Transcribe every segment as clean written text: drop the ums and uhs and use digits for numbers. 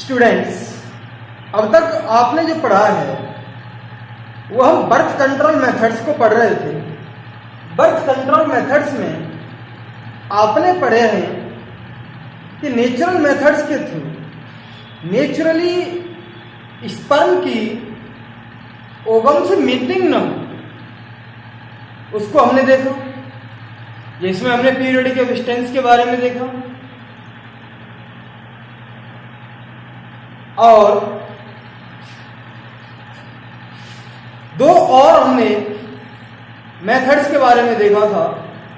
Students, अब तक आपने जो पढ़ा है वो हम बर्थ कंट्रोल मेथड्स को पढ़ रहे थे। बर्थ कंट्रोल मेथड्स में आपने पढ़े हैं कि नेचुरल मेथड्स के थ्रू नेचुरली स्पर्म की ओवम से मीटिंग न हो, उसको हमने देखा। जिसमें हमने पीरियडिक एब्स्टेंस के बारे में देखा और दो और हमने मेथड्स के बारे में देखा था।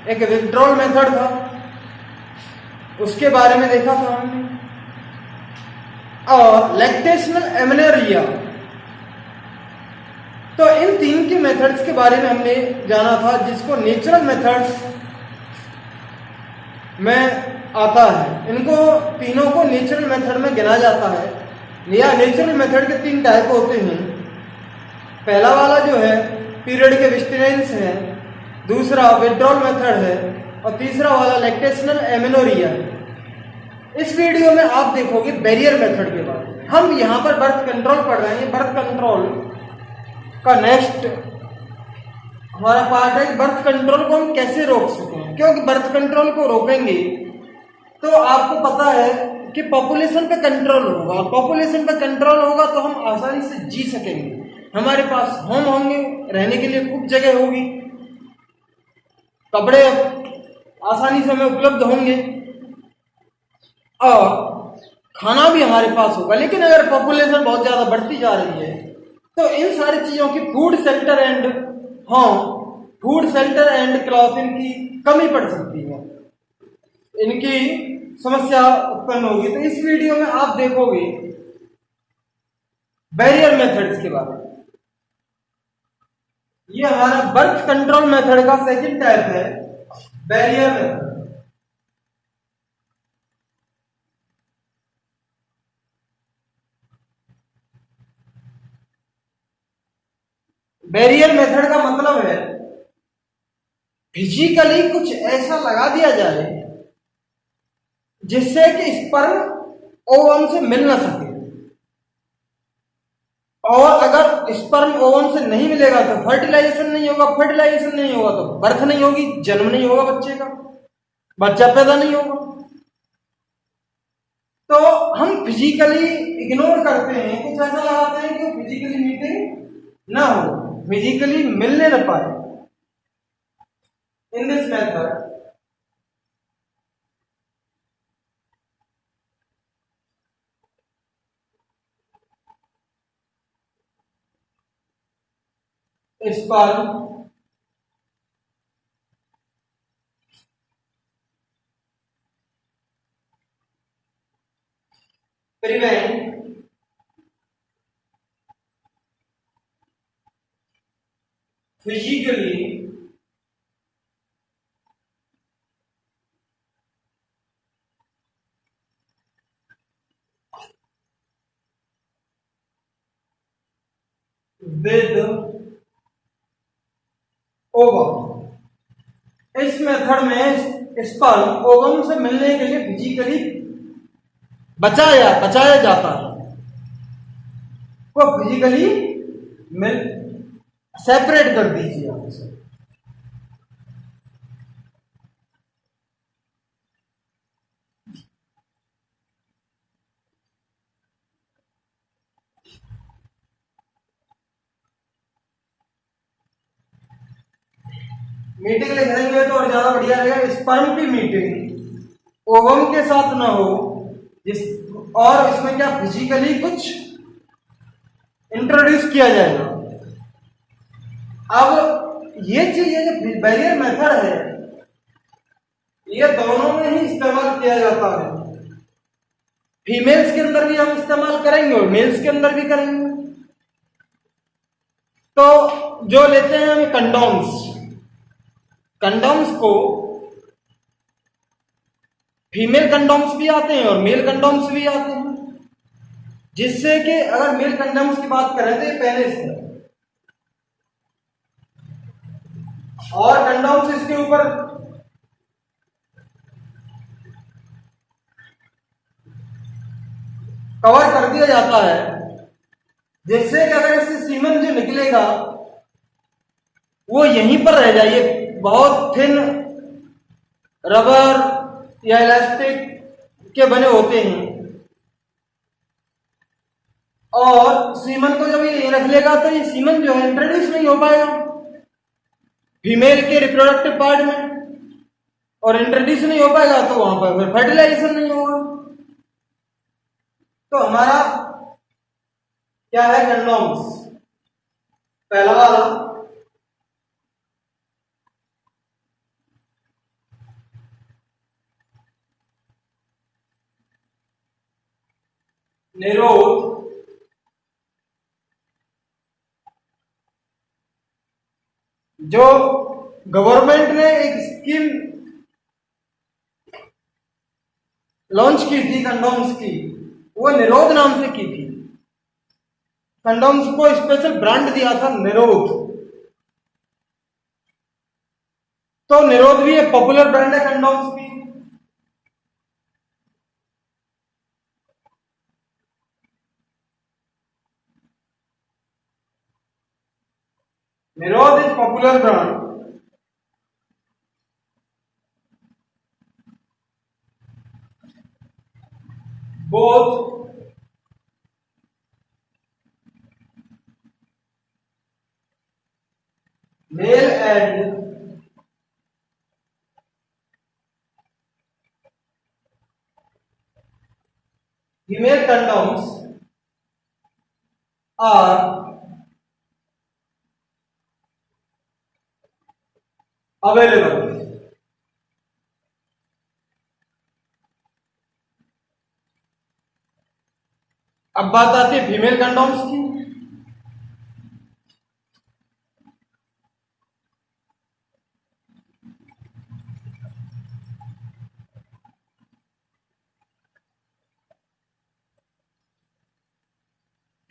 एक विथड्रॉल मेथड था, उसके बारे में देखा था हमने, और लैक्टेशनल एमेनोरिया। तो इन तीन के मेथड्स के बारे में हमने जाना था, जिसको नेचुरल मेथड्स में आता है। इनको तीनों को नेचुरल मेथड में गिना जाता है। या नेचुरल मेथड के तीन टाइप होते हैं। पहला वाला जो है पीरियडिक एब्स्टिनेंस है, दूसरा विथड्रॉल मेथड है और तीसरा वाला लैक्टेशनल एमेनोरिया है। इस वीडियो में आप देखोगे बैरियर मेथड के बारे में। हम यहाँ पर बर्थ कंट्रोल पढ़ रहे हैं। बर्थ कंट्रोल का नेक्स्ट हमारा पार्ट है बर्थ कंट्रोल को हम कैसे रोक सकें, क्योंकि बर्थ कंट्रोल को रोकेंगे तो आपको पता है कि पॉपुलेशन पे कंट्रोल होगा, और पॉपुलेशन पे कंट्रोल होगा तो हम आसानी से जी सकेंगे। हमारे पास होम होंगे, रहने के लिए खूब जगह होगी, कपड़े आसानी से हमें उपलब्ध होंगे और खाना भी हमारे पास होगा। लेकिन अगर पॉपुलेशन बहुत ज्यादा बढ़ती जा रही है तो इन सारी चीजों की फूड शेल्टर एंड क्लॉथिंग की कमी पड़ सकती है, इनकी समस्या उत्पन्न होगी। तो इस वीडियो में आप देखोगे बैरियर मेथड्स के बारे में। ये हमारा बर्थ कंट्रोल मेथड का सेकंड टाइप है, बैरियर मेथड। बैरियर मेथड का मतलब है फिजिकली कुछ ऐसा लगा दिया जाए जिससे कि स्पर्म ओवम से मिल ना सके, और अगर स्पर्म ओवम से नहीं मिलेगा तो फर्टिलाइजेशन नहीं होगा, फर्टिलाइजेशन नहीं होगा तो बर्थ नहीं होगी, जन्म नहीं होगा बच्चे का, बच्चा पैदा नहीं होगा। तो हम फिजिकली इग्नोर करते हैं, कुछ ऐसा लगाते हैं कि फिजिकली मीटिंग ना हो, फिजिकली मिलने न पाए। In this method sperm prevent physically with ovum. इस मेथड में स्पर्म ओवम से मिलने के लिए फिजिकली बचाया जाता है, वो फिजिकली मिल सेपरेट कर दीजिए आप इसे। मीटिंग लिख देंगे तो और ज्यादा बढ़िया रहेगा। स्पर्म की मीटिंग ओवम के साथ ना हो, और इसमें क्या फिजिकली कुछ इंट्रोड्यूस किया जाएगा। अब ये चीज, ये जो बैरियर मेथड है, ये दोनों में ही इस्तेमाल किया जाता है। फीमेल्स के अंदर भी हम इस्तेमाल करेंगे और मेल्स के अंदर भी करेंगे। तो जो लेते हैं हम कंडोम्स को, फीमेल कंडोम्स भी आते हैं और मेल कंडोम्स भी आते हैं, जिससे कि अगर मेल कंडोम्स की बात करें तो ये पहले से, और कंडोम्स इसके ऊपर कवर कर दिया जाता है, जिससे कि अगर इससे सीमन जो निकलेगा वो यहीं पर रह जाए। ये बहुत थिन रबर या इलास्टिक के बने होते हैं, और सीमन को जब ये रख लेगा तो ये सीमन जो है इंट्रोड्यूस नहीं हो पाएगा फीमेल के रिप्रोडक्टिव पार्ट में, और इंट्रोड्यूस नहीं हो पाएगा तो वहां पर फिर फर्टिलाइजेशन नहीं होगा। तो हमारा क्या है, कंडोम्स। पहला वाला निरोध जो गवर्नमेंट ने एक स्कीम लॉन्च की थी कंडोम्स की, वो निरोध नाम से की थी। कंडोम्स को स्पेशल ब्रांड दिया था निरोध। तो निरोध भी एक पॉपुलर ब्रांड है कंडोम्स की। निरोध is popular brand both male and female condoms are available. अब बात आती है फीमेल कंडोम्स की।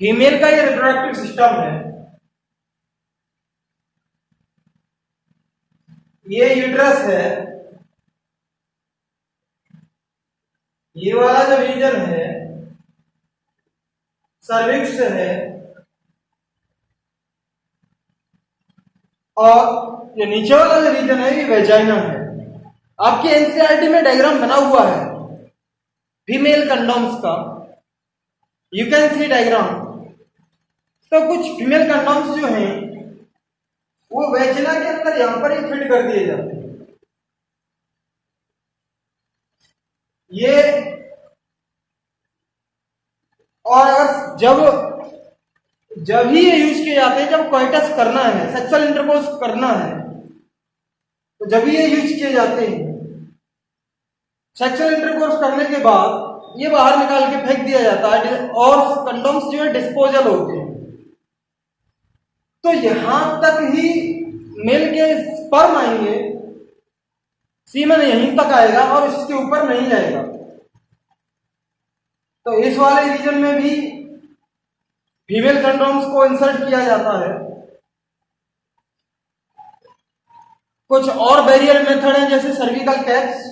फीमेल का ये रिप्रोडक्टिव सिस्टम है, ये यूट्रस है, ये वाला जो रीजन है सर्विक्स है, और ये नीचे वाला जो रीजन है ये वेजाइना है। आपके एनसीईआरटी में डायग्राम बना हुआ है फीमेल कंडोम्स का, यू कैन सी डायग्राम। तो कुछ फीमेल कंडोम्स जो हैं वो वेजिना के अंदर यहां पर ही फिट कर दिए जाते हैं। ये और अगर जब ही ये यूज किए जाते हैं जब कोइटस करना है, सेक्सुअल इंटरकोर्स करना है, तो जब ही ये यूज किए जाते हैं। सेक्सुअल इंटरकोर्स करने के बाद ये बाहर निकाल के फेंक दिया जाता है, और कंडोम्स जो है डिस्पोजल होते हैं। तो यहां तक ही मेल के स्पर्म आएंगे, सीमन यहीं तक आएगा और इसके ऊपर नहीं जाएगा। तो इस वाले रीजन में भी फीमेल कंडोम्स को इंसर्ट किया जाता है। कुछ और बैरियर मेथड हैं जैसे सर्विकल कैप्स,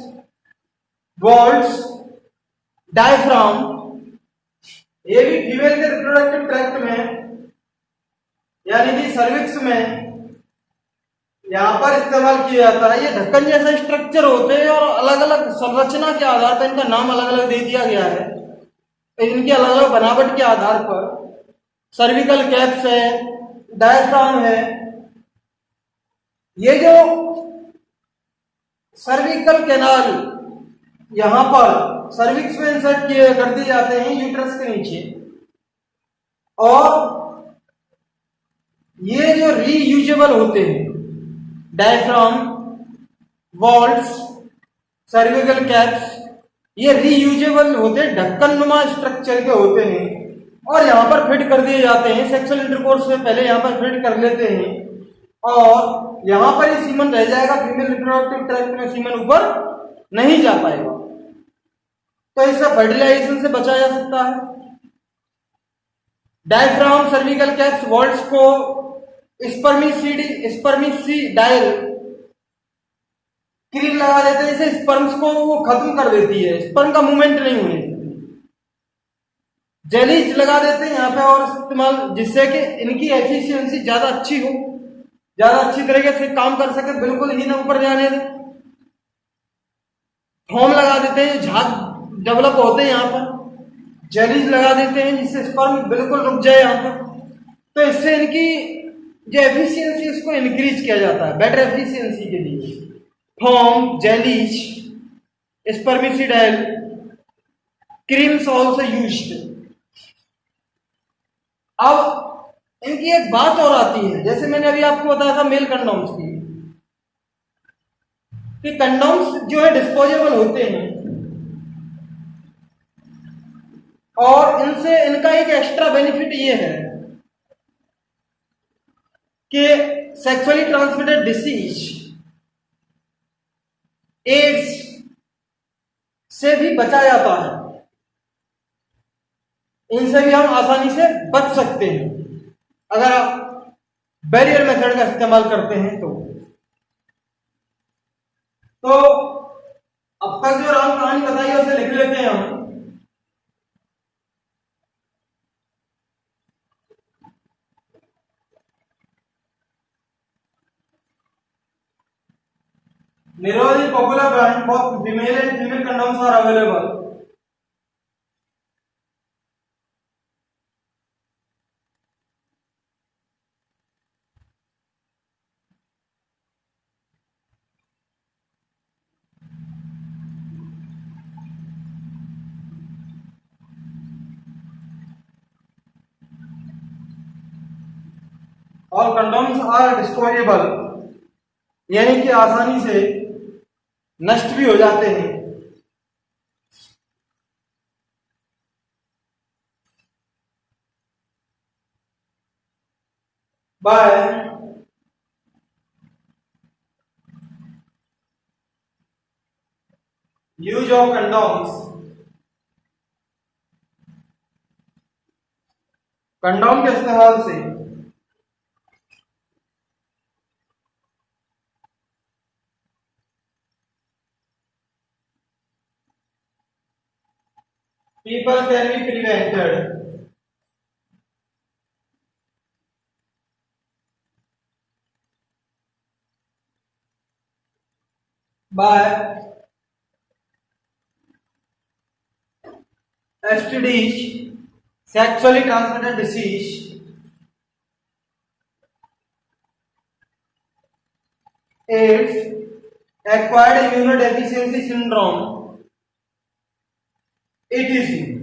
वॉल्ट्स, डायफ्राम। ये भी फीमेल के रिप्रोडक्टिव ट्रैक्ट में यानी कि सर्विक्स में यहां पर इस्तेमाल किया जाता है। ये ढक्कन जैसा स्ट्रक्चर होते हैं और अलग अलग संरचना के आधार पर इनका नाम अलग अलग दे दिया गया है। इनकी अलग अलग बनावट के आधार पर सर्विकल कैप्स है, डायफ्राम है। ये जो सर्विकल कैनाल यहां पर सर्विक्स में इंसर्ट किए कर दिए जाते हैं यूट्रस के नीचे, और ये जो रीयूजेबल होते हैं डायफ्राम, वॉल्ट्स, सर्विकल कैप्स, ये रीयूजेबल होते हैं, ढक्कन नुमा स्ट्रक्चर के होते हैं, और यहां पर फिट कर दिए जाते हैं। सेक्सुअल इंटरकोर्स से पहले यहां पर फिट कर लेते हैं, और यहां पर ही सीमन रह जाएगा। फीमेल रिप्रोडक्टिव ट्रैक्ट में सीमन ऊपर नहीं जा पाएगा, तो इससे फर्टिलाइजेशन से बचा जा सकता है। डायफ्राम, सर्विकल कैप्स, वॉल्ट्स को स्पर्मिसीडाइल क्रीम लगा देते हैं, इसे स्पर्म्स को वो खत्म कर देती है, स्पर्म का मूवमेंट नहीं होने देती। जेलीज लगा देते हैं यहाँ पे और इस्तेमाल, जिससे कि इनकी एफिशिएंसी ज्यादा अच्छी हो, ज्यादा अच्छी तरीके से काम कर सके, बिल्कुल ही ना ऊपर जाने दें। फोम लगा देते हैं, झाग डेवलप होते हैं यहाँ पर, जेलीज लगा देते हैं जिससे स्पर्म बिल्कुल रुक जाए यहाँ पर। तो इससे इनकी जो एफिशिएंसी उसको इंक्रीज किया जाता है बेटर एफिशिएंसी के लिए। Foam, jellies, spermicidal, creams also used. अब इनकी एक बात और आती है, जैसे मैंने अभी आपको बताया था मेल कंडोम्स की, कि कंडोम्स जो है डिस्पोजेबल होते हैं और इनसे इनका एक एक्स्ट्रा बेनिफिट ये है कि सेक्सुअली ट्रांसमिटेड डिसीज, एड्स से भी बचा जाता है, इनसे भी हम आसानी से बच सकते हैं अगर आप बैरियर मेथड का इस्तेमाल करते हैं तो अब तक जो राम कहानी बताई है उसे लिख लेते हैं हम। Nero is popular brand, both female and female condoms are available. All condoms are disposable, यानी कि आसानी से नष्ट भी हो जाते हैं। By use of condoms, condom के इस्तेमाल से people can be prevented by STDs, sexually transmitted disease, AIDS, acquired immunodeficiency syndrome, etc.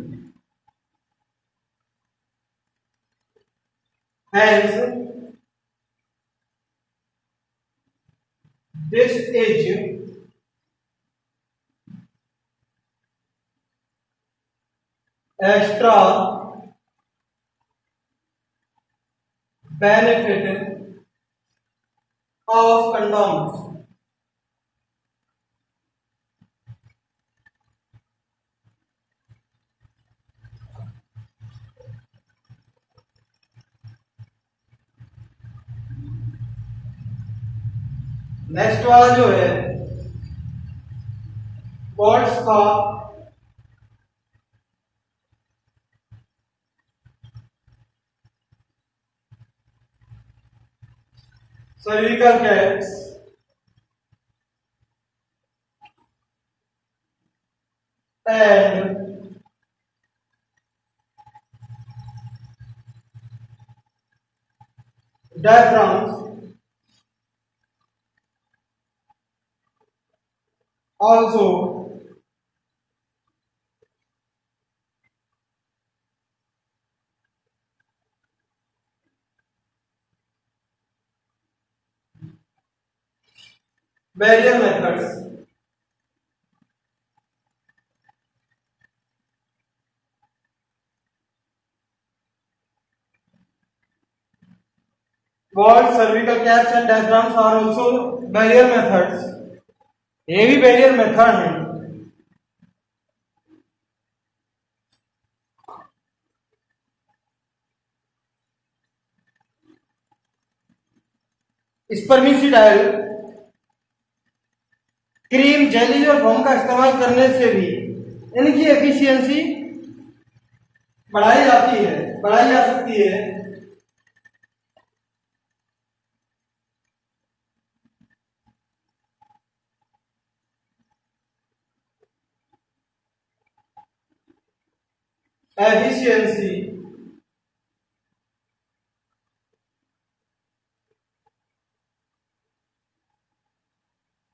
Hence, this is extra benefit of condoms. Next वाला जो है व्हाट्स का cervical caps and diaphragms also barrier methods. What cervical caps and diaphragms are also barrier methods. ये भी barrier method है। स्पर्मिसिडाइल, cream, jelly और foam का इस्तेमाल करने से भी इनकी एफिशिएंसी बढ़ाई जाती है, बढ़ाई जा सकती है। Efficiency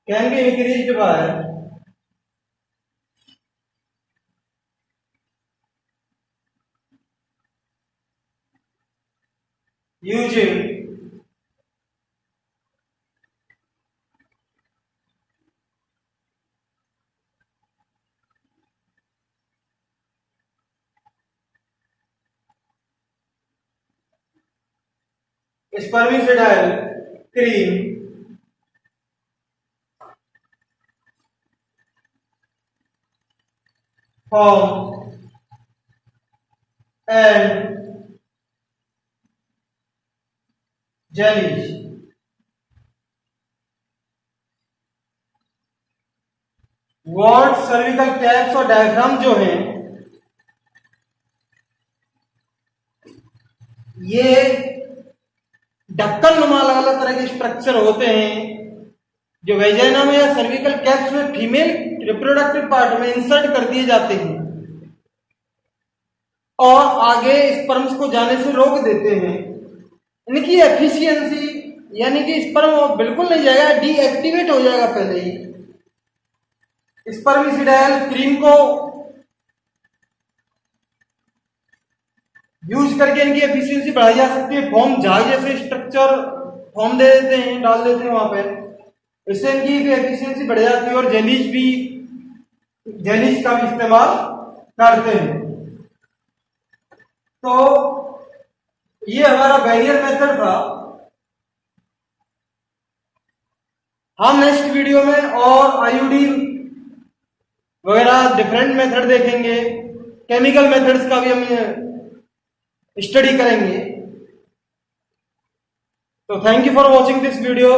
can be increased by using spermicidal cream form and jellies. Vault, cervical caps और डायफ्राम जो हैं ये ढक्कन नुमा अलग अलग तरह के स्ट्रक्चर होते हैं जो वेजाइना में या सर्विकल कैप्स में फीमेल रिप्रोडक्टिव पार्ट में इंसर्ट कर दिए जाते हैं और आगे स्पर्म्स को जाने से रोक देते हैं। इनकी एफिशिएंसी यानी कि स्पर्म बिल्कुल नहीं जाएगा, डीएक्टिवेट हो जाएगा पहले ही। स्पर्मिसिडाइल क्रीम को यूज करके इनकी एफिशिएंसी बढ़ाई जा सकती है। फॉर्म जहाज जैसे स्ट्रक्चर फॉर्म दे देते हैं, डाल देते हैं वहां पे, इससे इनकी भी एफिशिएंसी बढ़ जाती है और जेलीज का भी इस्तेमाल करते हैं। तो ये हमारा बैरियर मेथड था। हम नेक्स्ट वीडियो में और आईयूडी वगैरह डिफरेंट मेथड देखेंगे, केमिकल मेथड्स का भी हम स्टडी करेंगे। तो thank you for watching this video.